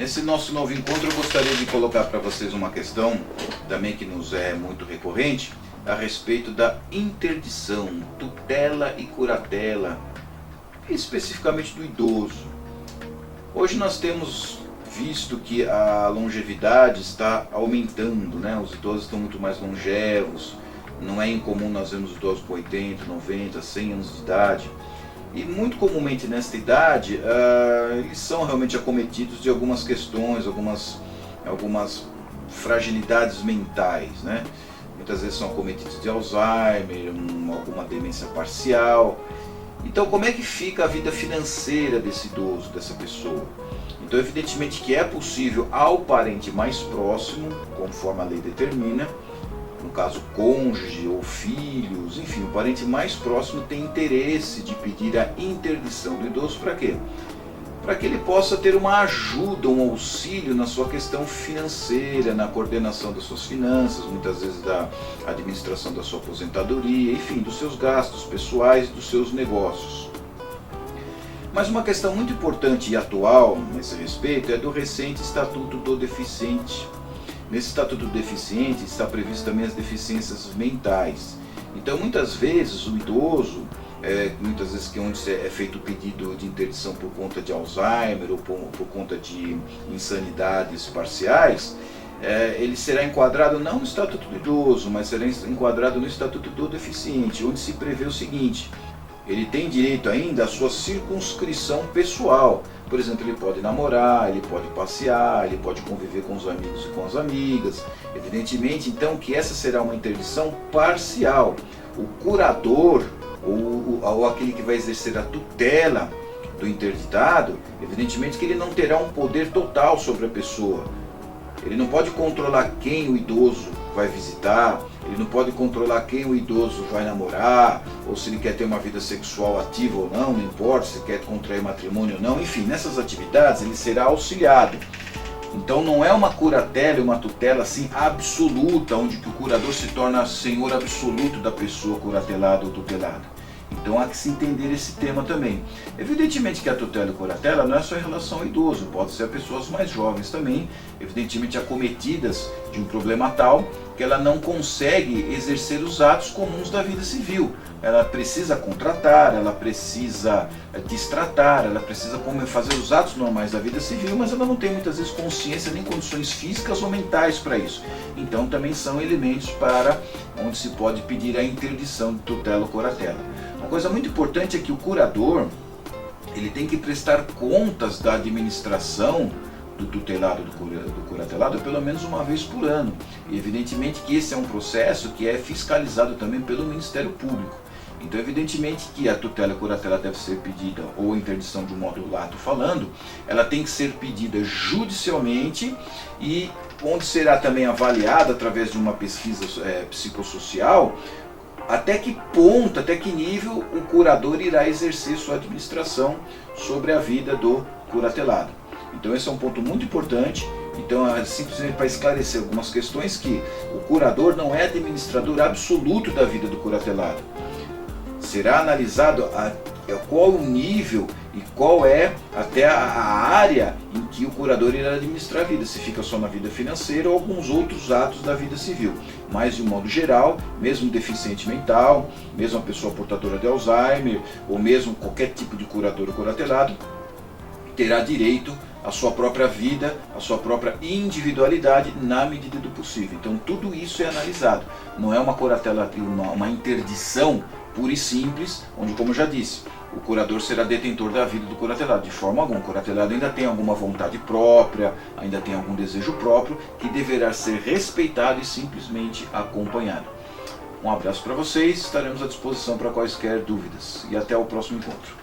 Nesse nosso novo encontro eu gostaria de colocar para vocês uma questão também que nos é muito recorrente a respeito da interdição, tutela e curatela, especificamente do idoso. Hoje nós temos visto que a longevidade está aumentando, né? Os idosos estão muito mais longevos, não é incomum nós vermos idosos com 80, 90, 100 anos de idade. E muito comumente nesta idade, eles são realmente acometidos de algumas questões, algumas fragilidades mentais, né? Muitas vezes são acometidos de Alzheimer, alguma demência parcial. Então como é que fica a vida financeira desse idoso, dessa pessoa? Então evidentemente que é possível ao parente mais próximo, conforme a lei determina, no caso cônjuge ou filhos, enfim, o parente mais próximo tem interesse de pedir a interdição do idoso para quê? Para que ele possa ter uma ajuda, um auxílio na sua questão financeira, na coordenação das suas finanças, muitas vezes da administração da sua aposentadoria, enfim, dos seus gastos pessoais e dos seus negócios. Mas uma questão muito importante e atual nesse respeito é do recente Estatuto do Deficiente. Nesse Estatuto do Deficiente está previsto também as deficiências mentais. Então muitas vezes o idoso, muitas vezes que onde é feito o pedido de interdição por conta de Alzheimer ou por conta de insanidades parciais, ele será enquadrado não no Estatuto do Idoso, mas será enquadrado no Estatuto do Deficiente, onde se prevê o seguinte: ele tem direito ainda à sua circunscrição pessoal. Por exemplo, ele pode namorar, ele pode passear, ele pode conviver com os amigos e com as amigas. Evidentemente, então, que essa será uma interdição parcial. O curador, ou aquele que vai exercer a tutela do interditado, evidentemente que ele não terá um poder total sobre a pessoa. Ele não pode controlar quem o idoso vai visitar, ele não pode controlar quem o idoso vai namorar, ou se ele quer ter uma vida sexual ativa ou não importa, se quer contrair matrimônio ou não, enfim, nessas atividades ele será auxiliado. Então não é uma curatela e uma tutela assim absoluta, onde que o curador se torna senhor absoluto da pessoa curatelada ou tutelada. Então há que se entender esse tema também. Evidentemente que a tutela e curatela não é só em relação ao idoso, pode ser a pessoas mais jovens também, evidentemente acometidas de um problema tal que ela não consegue exercer os atos comuns da vida civil. Ela precisa contratar, ela precisa destratar, ela precisa fazer os atos normais da vida civil, mas ela não tem muitas vezes consciência nem condições físicas ou mentais para isso. Então também são elementos para onde se pode pedir a interdição de tutela ou curatela. Uma coisa muito importante é que o curador ele tem que prestar contas da administração do tutelado, do curatelado, pelo menos uma vez por ano. E evidentemente que esse é um processo que é fiscalizado também pelo Ministério Público. Então evidentemente que a tutela e a curatela deve ser pedida, ou a interdição de um modo lato falando, ela tem que ser pedida judicialmente e onde será também avaliada através de uma pesquisa psicossocial até que ponto, até que nível o curador irá exercer sua administração sobre a vida do curatelado. Então esse é um ponto muito importante. Então é simplesmente para esclarecer algumas questões que o curador não é administrador absoluto da vida do curatelado. Será analisado qual o nível e qual é até a área em que o curador irá administrar a vida, se fica só na vida financeira ou alguns outros atos da vida civil. Mas de um modo geral, mesmo deficiente mental, mesmo a pessoa portadora de Alzheimer, ou mesmo qualquer tipo de curador ou curatelado, terá direito à sua própria vida, à sua própria individualidade na medida do possível. Então tudo isso é analisado. Não é uma curatela, uma interdição pura e simples, onde, como eu já disse, o curador será detentor da vida do curatelado. De forma alguma, o curatelado ainda tem alguma vontade própria, ainda tem algum desejo próprio, que deverá ser respeitado e simplesmente acompanhado. Um abraço para vocês, estaremos à disposição para quaisquer dúvidas. E até o próximo encontro.